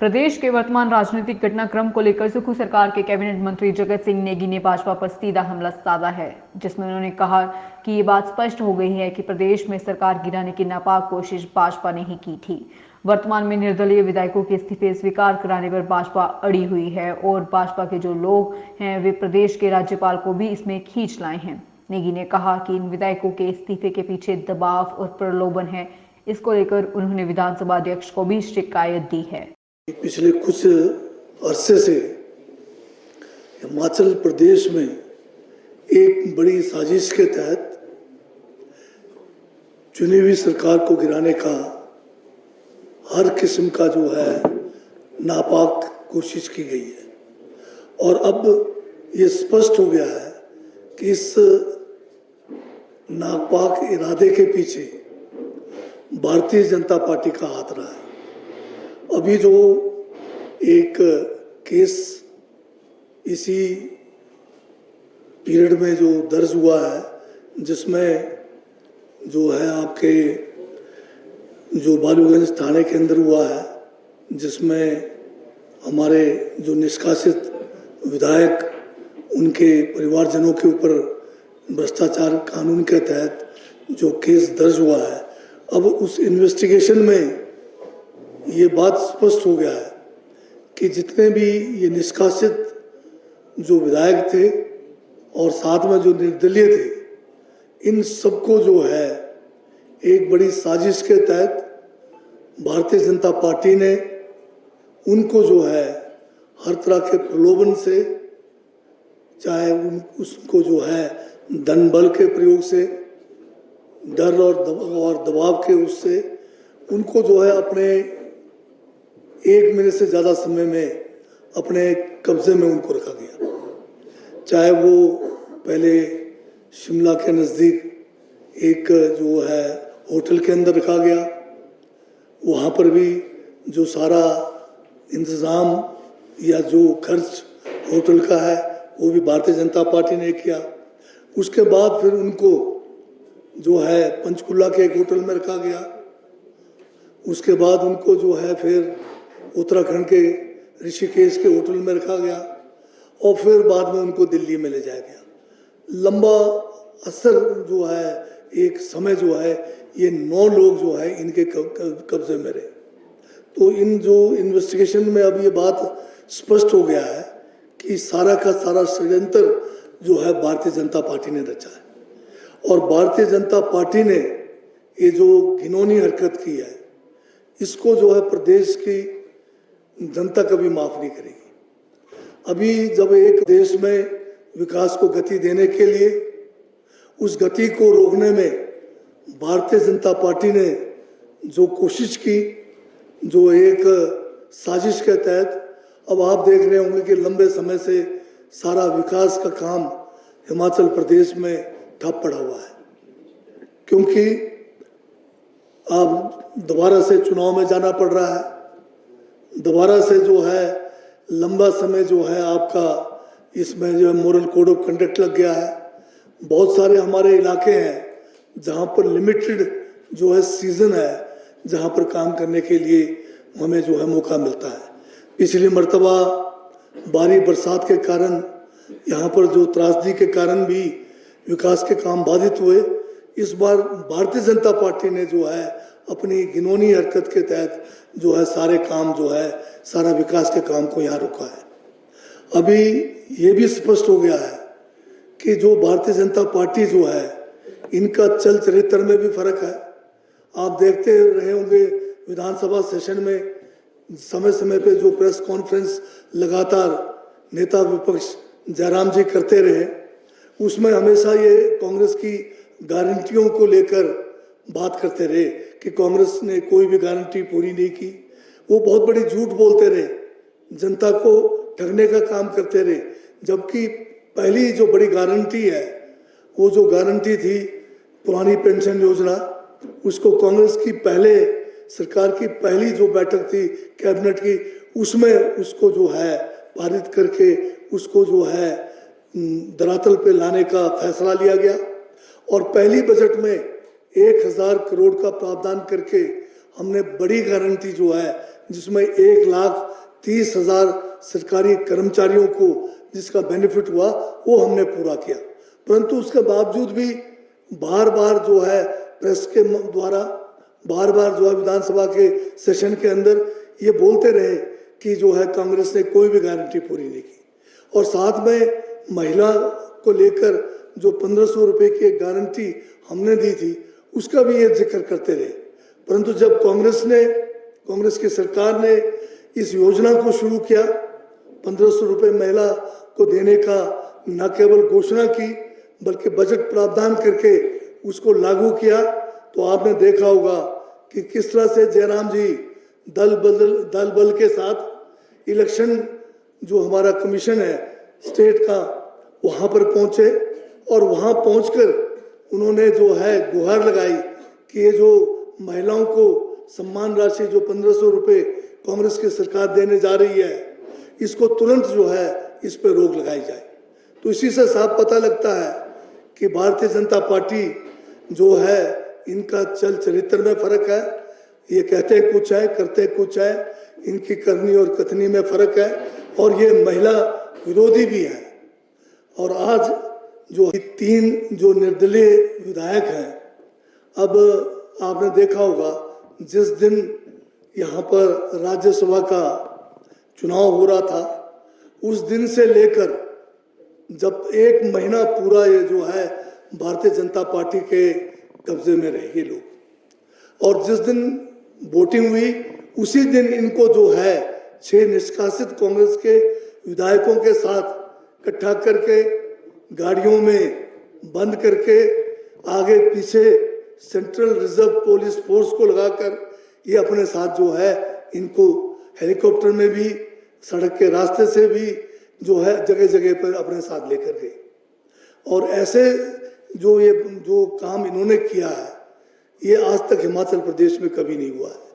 प्रदेश के वर्तमान राजनीतिक घटनाक्रम को लेकर सुखू सरकार के कैबिनेट मंत्री जगत सिंह नेगी ने भाजपा पर सीधा हमला साधा है, जिसमें उन्होंने कहा कि ये बात स्पष्ट हो गई है कि प्रदेश में सरकार गिराने की नापाक कोशिश भाजपा ने ही की थी। वर्तमान में निर्दलीय विधायकों के इस्तीफे स्वीकार कराने पर भाजपा अड़ी हुई है और भाजपा के जो लोग हैं वे प्रदेश के राज्यपाल को भी इसमें खींच लाए हैं। नेगी ने कहा कि इन विधायकों के इस्तीफे के पीछे दबाव और प्रलोभन है। इसको लेकर उन्होंने विधानसभा अध्यक्ष को भी शिकायत दी है। पिछले कुछ अरसे से हिमाचल प्रदेश में एक बड़ी साजिश के तहत चुनी हुई सरकार को गिराने का हर किस्म का जो है नापाक कोशिश की गई है और अब ये स्पष्ट हो गया है कि इस नापाक इरादे के पीछे भारतीय जनता पार्टी का हाथ रहा है। अभी जो एक केस इसी पीरियड में जो दर्ज हुआ है, जिसमें जो है आपके जो बालूगंज थाने के अंदर हुआ है, जिसमें हमारे जो निष्कासित विधायक उनके परिवारजनों के ऊपर भ्रष्टाचार कानून के तहत जो केस दर्ज हुआ है, अब उस इन्वेस्टिगेशन में ये बात स्पष्ट हो गया है कि जितने भी ये निष्कासित जो विधायक थे और साथ में जो निर्दलीय थे, इन सबको जो है एक बड़ी साजिश के तहत भारतीय जनता पार्टी ने उनको जो है हर तरह के प्रलोभन से, चाहे उसको जो है धन बल के प्रयोग से, डर और दबाव के उससे, उनको जो है अपने 1 महीने से ज़्यादा समय में अपने कब्जे में उनको रखा गया। चाहे वो पहले शिमला के नज़दीक एक जो है होटल के अंदर रखा गया, वहाँ पर भी जो सारा इंतज़ाम या जो खर्च होटल का है वो भी भारतीय जनता पार्टी ने किया। उसके बाद फिर उनको जो है पंचकुला के एक होटल में रखा गया। उसके बाद उनको जो है फिर उत्तराखंड के ऋषिकेश के होटल में रखा गया और फिर बाद में उनको दिल्ली में ले जाया गया। लंबा असर जो है एक समय जो है ये 9 लोग जो है इनके कब्जे में रहे। तो इन जो इन्वेस्टिगेशन में अब ये बात स्पष्ट हो गया है कि सारा का सारा षड्यंत्र जो है भारतीय जनता पार्टी ने रचा है और भारतीय जनता पार्टी ने ये जो घिनौनी हरकत की है, इसको जो है प्रदेश की जनता कभी माफ नहीं करेगी। अभी जब एक देश में विकास को गति देने के लिए उस गति को रोकने में भारतीय जनता पार्टी ने जो कोशिश की, जो एक साजिश के तहत, अब आप देख रहे होंगे कि लंबे समय से सारा विकास का काम हिमाचल प्रदेश में ठप पड़ा हुआ है, क्योंकि अब दोबारा से चुनाव में जाना पड़ रहा है। दोबारा से जो है लंबा समय जो है आपका इसमें जो है मोरल कोड ऑफ कंडक्ट लग गया है। बहुत सारे हमारे इलाके हैं जहां पर लिमिटेड जो है सीजन है, जहां पर काम करने के लिए हमें जो है मौका मिलता है। पिछली मर्तबा भारी बरसात के कारण, यहाँ पर जो त्रासदी के कारण भी विकास के काम बाधित हुए। इस बार भारतीय जनता पार्टी ने जो है अपनी घिनौनी हरकत के तहत जो है सारे काम जो है सारा विकास के काम को यहाँ रोका है। अभी ये भी स्पष्ट हो गया है कि जो भारतीय जनता पार्टी जो है इनका चल चरित्र में भी फर्क है। आप देखते रहे होंगे विधानसभा सेशन में समय समय पे जो प्रेस कॉन्फ्रेंस लगातार नेता विपक्ष जयराम जी करते रहे, उसमें हमेशा ये कांग्रेस की गारंटियों को लेकर बात करते रहे कि कांग्रेस ने कोई भी गारंटी पूरी नहीं की। वो बहुत बड़ी झूठ बोलते रहे, जनता को ठगने का काम करते रहे, जबकि पहली जो बड़ी गारंटी है वो जो गारंटी थी पुरानी पेंशन योजना, उसको कांग्रेस की पहले सरकार की पहली जो बैठक थी कैबिनेट की, उसमें उसको जो है पारित करके उसको जो है धरातल पे लाने का फैसला लिया गया और पहली बजट में 1000 करोड़ का प्रावधान करके हमने बड़ी गारंटी जो है जिसमें 1,30,000 सरकारी कर्मचारियों को जिसका बेनिफिट हुआ वो हमने पूरा किया। परंतु उसके बावजूद भी बार बार जो है प्रेस के द्वारा बार बार जो है विधानसभा के सेशन के अंदर ये बोलते रहे कि जो है कांग्रेस ने कोई भी गारंटी पूरी नहीं की, और साथ में महिला को लेकर जो 1500 रुपए की एक गारंटी हमने दी थी उसका भी ये जिक्र करते रहे। परंतु जब कांग्रेस की सरकार ने इस योजना को शुरू किया, 1500 रुपए महिला को देने का न केवल घोषणा की बल्कि बजट प्रावधान करके उसको लागू किया, तो आपने देखा होगा कि किस तरह से जयराम जी दल बल के साथ इलेक्शन जो हमारा कमीशन है स्टेट का वहां पर पहुंचे, और वहां पहुंचकर उन्होंने जो है गुहार लगाई कि ये जो महिलाओं को सम्मान राशि जो 1500 रुपए कांग्रेस की सरकार देने जा रही है इसको तुरंत जो है इस पर रोक लगाई जाए। तो इसी से साफ पता लगता है कि भारतीय जनता पार्टी जो है इनका चल चरित्र में फर्क है, ये कहते कुछ है करते कुछ है, इनकी करनी और कथनी में फर्क है, और ये महिला विरोधी भी है। और आज जो 3 जो निर्दलीय विधायक हैं, अब आपने देखा होगा जिस दिन यहाँ पर राज्यसभा का चुनाव हो रहा था उस दिन से लेकर जब 1 महीना पूरा ये जो है भारतीय जनता पार्टी के कब्जे में रहे ये लोग, और जिस दिन वोटिंग हुई उसी दिन इनको जो है 6 निष्कासित कांग्रेस के विधायकों के साथ इकट्ठा करके गाड़ियों में बंद करके आगे पीछे सेंट्रल रिजर्व पुलिस फोर्स को लगाकर ये अपने साथ जो है इनको हेलीकॉप्टर में भी सड़क के रास्ते से भी जो है जगह जगह पर अपने साथ लेकर गए। और ऐसे जो काम इन्होंने किया है ये आज तक हिमाचल प्रदेश में कभी नहीं हुआ है।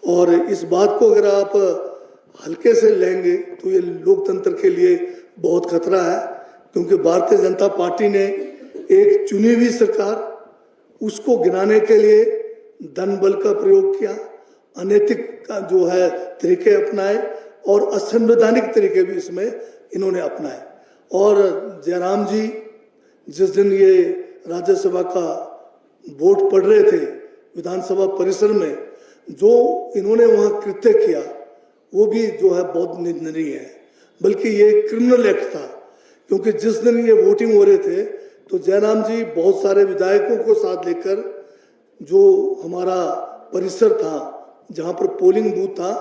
और इस बात को अगर आप हल्के से लेंगे तो ये लोकतंत्र के लिए बहुत खतरा है, क्योंकि भारतीय जनता पार्टी ने एक चुनी हुई सरकार उसको गिराने के लिए धन बल का प्रयोग किया, अनैतिक का जो है तरीके अपनाए और असंवैधानिक तरीके भी इसमें इन्होंने अपनाए। और जयराम जी जिस दिन ये राज्यसभा का वोट पढ़ रहे थे विधानसभा परिसर में, जो इन्होंने वहां कृत्य किया वो भी जो है बहुत निंदनीय है, बल्कि ये क्रिमिनल एक्ट था। क्योंकि जिस दिन ये वोटिंग हो रहे थे तो जयराम जी बहुत सारे विधायकों को साथ लेकर जो हमारा परिसर था जहां पर पोलिंग बूथ था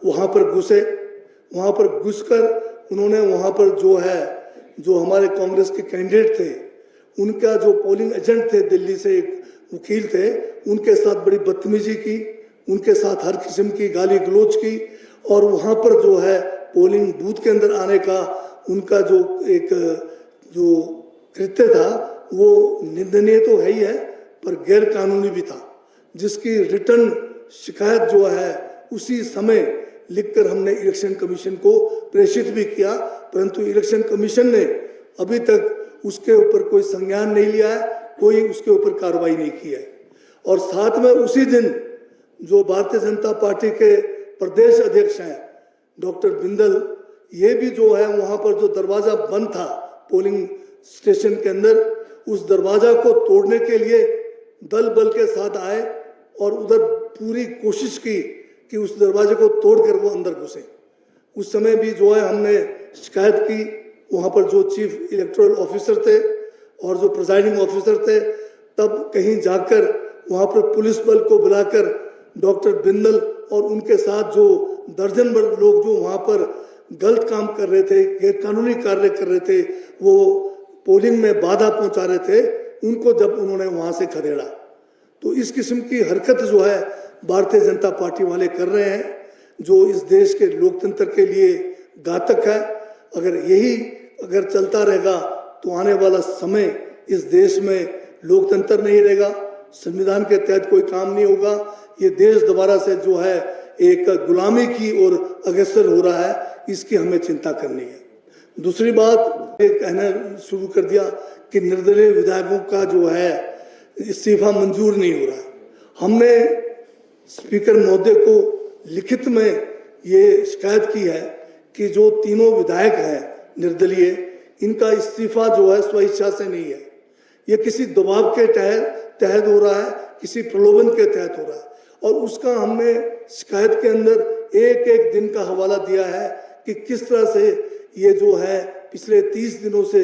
वहां पर घुसे, वहां पर घुसकर उन्होंने वहां पर जो है जो हमारे कांग्रेस के कैंडिडेट थे उनका जो पोलिंग एजेंट थे दिल्ली से एक वकील थे उनके साथ बड़ी बदतमीजी की, उनके साथ हर किस्म की गाली गलौज की, और वहां पर जो है पोलिंग बूथ के अंदर आने का उनका जो एक जो कृत्य था वो निंदनीय तो है ही है पर गैर कानूनी भी था, जिसकी रिटर्न शिकायत जो है उसी समय लिखकर हमने इलेक्शन कमीशन को प्रेषित भी किया, परंतु इलेक्शन कमीशन ने अभी तक उसके ऊपर कोई संज्ञान नहीं लिया है, कोई उसके ऊपर कार्रवाई नहीं की है। और साथ में उसी दिन जो भारतीय जनता पार्टी के प्रदेश अध्यक्ष हैं डॉक्टर बिंदल, ये भी जो है वहां पर जो दरवाजा बंद था पोलिंग स्टेशन के अंदर, उस दरवाजा को तोड़ने के लिए दल बल के साथ आए और उधर पूरी कोशिश की कि उस दरवाजे को तोड़कर वो अंदर घुसे। उस समय भी जो है हमने शिकायत की, वहां पर जो चीफ इलेक्टोरल ऑफिसर थे और जो प्रिजाइडिंग ऑफिसर थे, तब कहीं जाकर वहां पर पुलिस बल को बुलाकर डॉक्टर बिंदल और उनके साथ जो दर्जन भर लोग जो वहां पर गलत काम कर रहे थे, गैर कानूनी कार्य कर रहे थे, वो पोलिंग में बाधा पहुंचा रहे थे, उनको जब उन्होंने वहां से खदेड़ा। तो इस किस्म की हरकत जो है भारतीय जनता पार्टी वाले कर रहे हैं, जो इस देश के लोकतंत्र के लिए घातक है। अगर चलता रहेगा तो आने वाला समय इस देश में लोकतंत्र नहीं रहेगा, संविधान के तहत कोई काम नहीं होगा, ये देश दोबारा से जो है एक गुलामी की ओर अग्रसर हो रहा है, इसकी हमें चिंता करनी है। दूसरी बात ये कहना शुरू कर दिया कि निर्दलीय विधायकों का जो है इस्तीफा मंजूर नहीं हो रहा है। हमने स्पीकर महोदय को लिखित में ये शिकायत की है कि जो तीनों विधायक हैं निर्दलीय, इनका इस्तीफा जो है स्वेच्छा से नहीं है, ये किसी दबाव के तहत हो रहा है, किसी प्रलोभन के तहत हो रहा है। और उसका हमने शिकायत के अंदर एक एक दिन का हवाला दिया है कि किस तरह से ये जो है पिछले 30 दिनों से,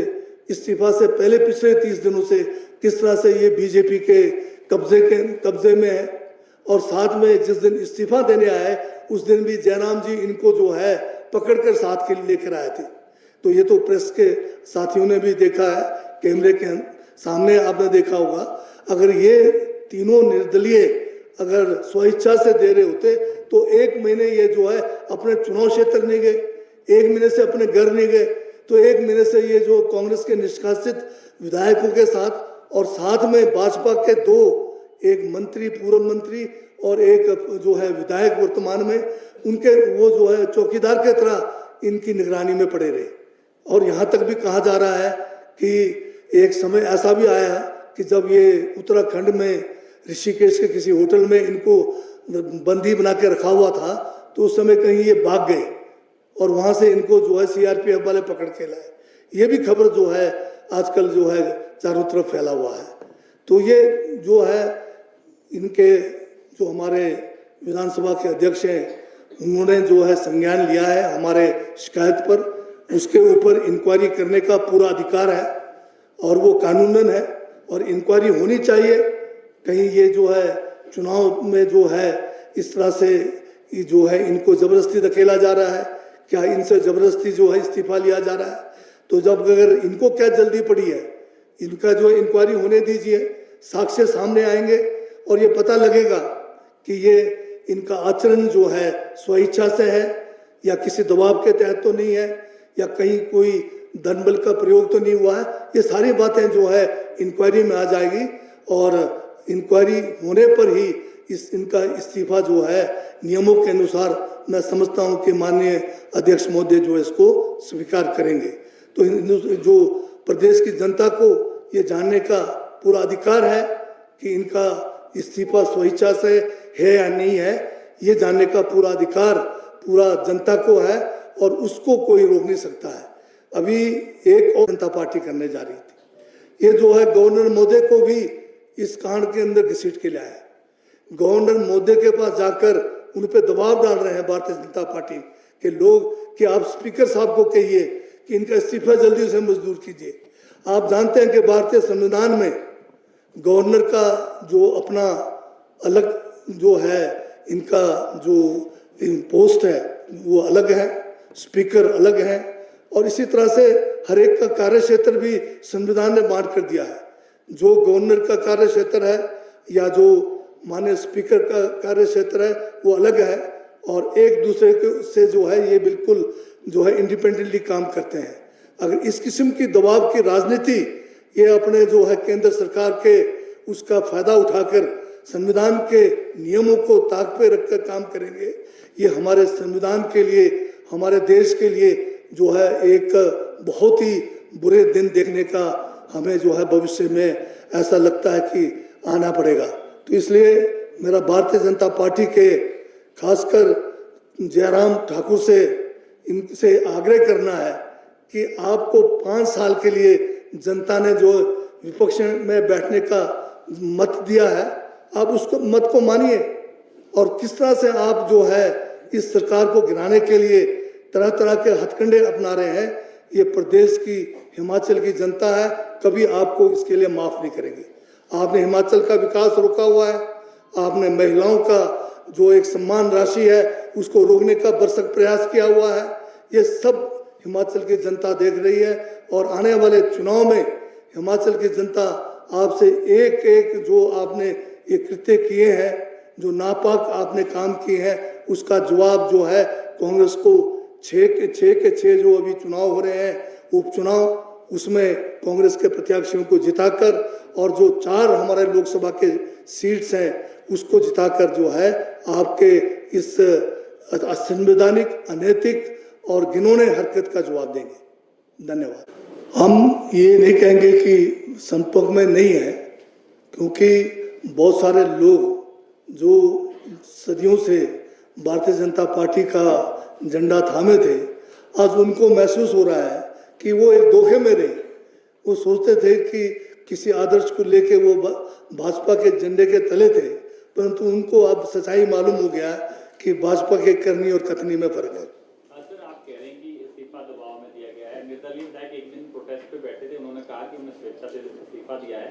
इस्तीफा से पहले पिछले 30 दिनों से किस तरह से ये बीजेपी के कब्जे में है। और साथ में जिस दिन इस्तीफा देने आए उस दिन भी जयराम जी इनको जो है पकड़कर साथ के लिए लेकर आए थे। तो ये तो प्रेस के साथियों ने भी देखा है, कैमरे के सामने आपने देखा होगा। अगर ये तीनों निर्दलीय अगर स्वेच्छा से दे रहे होते तो एक महीने ये जो है अपने चुनाव क्षेत्र नहीं गए, एक महीने से अपने घर नहीं गए, तो एक महीने से ये जो कांग्रेस के निष्कासित विधायकों के साथ और साथ में भाजपा के दो, एक मंत्री, पूर्व मंत्री और एक जो है विधायक वर्तमान में, उनके वो जो है चौकीदार के तरह इनकी निगरानी में पड़े रहे। और यहाँ तक भी कहा जा रहा है कि एक समय ऐसा भी आया कि जब ये उत्तराखंड में ऋषिकेश के किसी होटल में इनको बंदी बना के रखा हुआ था, तो उस समय कहीं ये भाग गए और वहां से इनको जो है सीआरपीएफ वाले पकड़ के लाए। ये भी खबर जो है आजकल जो है चारों तरफ फैला हुआ है। तो ये जो है इनके जो हमारे विधानसभा के अध्यक्ष हैं, उन्होंने जो है संज्ञान लिया है हमारे शिकायत पर, उसके ऊपर इंक्वायरी करने का पूरा अधिकार है और वो कानूनन है और इंक्वायरी होनी चाहिए। कहीं ये जो है चुनाव में जो है इस तरह से जो है इनको जबरदस्ती धकेला जा रहा है, क्या इनसे जबरदस्ती जो है इस्तीफा लिया जा रहा है। तो जब अगर इनको क्या जल्दी पड़ी है, इनका जो इंक्वायरी होने दीजिए, साक्ष्य सामने आएंगे और ये पता लगेगा कि ये इनका आचरण जो है स्वेच्छा से है या किसी दबाव के तहत तो नहीं है या कहीं कोई धन बल का प्रयोग तो नहीं हुआ है। ये सारी बातें जो है इंक्वायरी में आ जाएगी और इंक्वायरी होने पर ही इनका इस्तीफा जो है नियमों के अनुसार मैं समझता हूं कि माननीय अध्यक्ष महोदय जो है इसको स्वीकार करेंगे। तो जो प्रदेश की जनता को ये जानने का पूरा अधिकार है कि इनका इस्तीफा स्वेच्छा से है या नहीं है, ये जानने का पूरा अधिकार पूरा जनता को है और उसको कोई रोक नहीं सकता है। अभी एक और जनता पार्टी करने जा रही थी, ये जो है गवर्नर महोदय को भी इस कांड के अंदर घसीट के लाया है। गवर्नर महोदय के पास जाकर उन पे दबाव डाल रहे हैं भारतीय जनता पार्टी के लोग कि आप स्पीकर साहब को कहिए कि इनका इस्तीफा जल्दी से मंजूर कीजिए। आप जानते हैं कि भारतीय संविधान में गवर्नर का जो अपना अलग जो है इनका जो पोस्ट है वो अलग है, स्पीकर अलग है और इसी तरह से हर एक का कार्य क्षेत्र भी संविधान ने बांट कर दिया है। जो गवर्नर का कार्य क्षेत्र है या जो माननीय स्पीकर का कार्य क्षेत्र है वो अलग है और एक दूसरे से जो है ये बिल्कुल जो है इंडिपेंडेंटली काम करते हैं। अगर इस किस्म की दबाव की राजनीति ये अपने जो है केंद्र सरकार के उसका फायदा उठाकर संविधान के नियमों को ताक पे रखकर काम करेंगे, ये हमारे संविधान के लिए, हमारे देश के लिए जो है एक बहुत ही बुरे दिन देखने का हमें जो है भविष्य में ऐसा लगता है कि आना पड़ेगा। तो इसलिए मेरा भारतीय जनता पार्टी के खासकर जयराम ठाकुर से इनसे आग्रह करना है कि आपको 5 साल के लिए जनता ने जो विपक्ष में बैठने का मत दिया है, आप उसको मत को मानिए और किस तरह से आप जो है इस सरकार को गिराने के लिए तरह तरह के हथकंडे अपना रहे हैं, ये प्रदेश की, हिमाचल की जनता है, कभी आपको इसके लिए माफ नहीं करेगी। आपने हिमाचल का विकास रोका हुआ है, आपने महिलाओं का जो एक सम्मान राशि है उसको रोकने का भरसक प्रयास किया हुआ है। ये सब हिमाचल की जनता देख रही है और आने वाले चुनाव में हिमाचल की जनता आपसे एक एक जो आपने ये कृत्य किए हैं, जो नापाक आपने काम किए हैं, उसका जवाब जो है कांग्रेस को 6 के 6 जो अभी चुनाव हो रहे हैं उपचुनाव, उसमें कांग्रेस के प्रत्याशियों को जिताकर और जो 4 हमारे लोकसभा के सीट्स हैं उसको जिताकर जो है आपके इस असंवैधानिक, अनैतिक और घिनौने हरकत का जवाब देंगे। धन्यवाद। हम ये नहीं कहेंगे कि संपर्क में नहीं है, क्योंकि बहुत सारे लोग जो सदियों से भारतीय जनता पार्टी का झंडा थामे थे, आज उनको महसूस हो रहा है कि वो एक धोखे में रहे। वो सोचते थे कि किसी आदर्श को लेके वो भाजपा के झंडे के तले थे, परंतु उनको अब सच्चाई मालूम हो गया कि भाजपा के करनी और कथनी में फर्क है। सर, आप कह रहे हैं कि इस्तीफा दबाव में दिया गया है। निर्दलीय विधायक एक दिन प्रोटेस्ट पे बैठे थे, उन्होंने कहा कि उन्होंने स्वेच्छा से इस्तीफा दिया है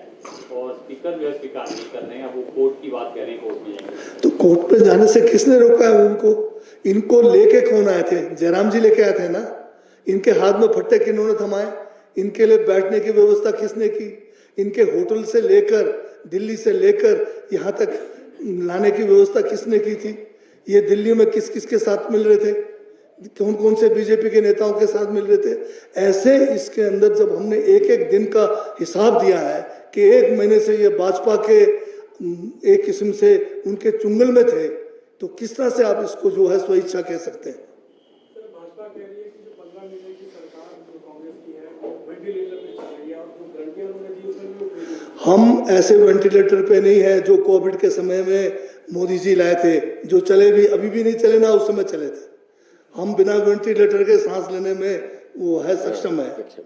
और स्पीकर जो है स्वीकार नहीं कर रहे हैं। अब वो कोर्ट की बात कर रहे हैं, कोर्ट में जाएंगे। तो कोर्ट पे जाने से किसने रोका है उनको? इनको लेके कौन आए थे? जयराम जी लेके आए थे ना। इनके हाथ में फट्टे किन्होंने थमाए? इनके लिए बैठने की व्यवस्था किसने की? इनके होटल से लेकर, दिल्ली से लेकर यहाँ तक लाने की व्यवस्था किसने की थी? ये दिल्ली में किस किस के साथ मिल रहे थे? कौन कौन से बीजेपी के नेताओं के साथ मिल रहे थे? ऐसे इसके अंदर जब हमने एक एक दिन का हिसाब दिया है कि एक महीने से ये भाजपा के एक किस्म से उनके चुंगल में थे, तो किस तरह से आप इसको जो है स्वेच्छा कह सकते हैं? भाजपा कह रही है कि जो 15 महीने की सरकार जो कांग्रेस की है वो वेंटिलेटर पे चल रही है और जो गारंटियां उन्होंने दी उसमें भी वो हम ऐसे वेंटिलेटर पे नहीं है जो कोविड के समय में मोदी जी लाए थे, जो चले भी अभी भी नहीं चले ना उस समय चले थे। हम बिना वेंटिलेटर के सांस लेने में वो है सक्षम है। चलो।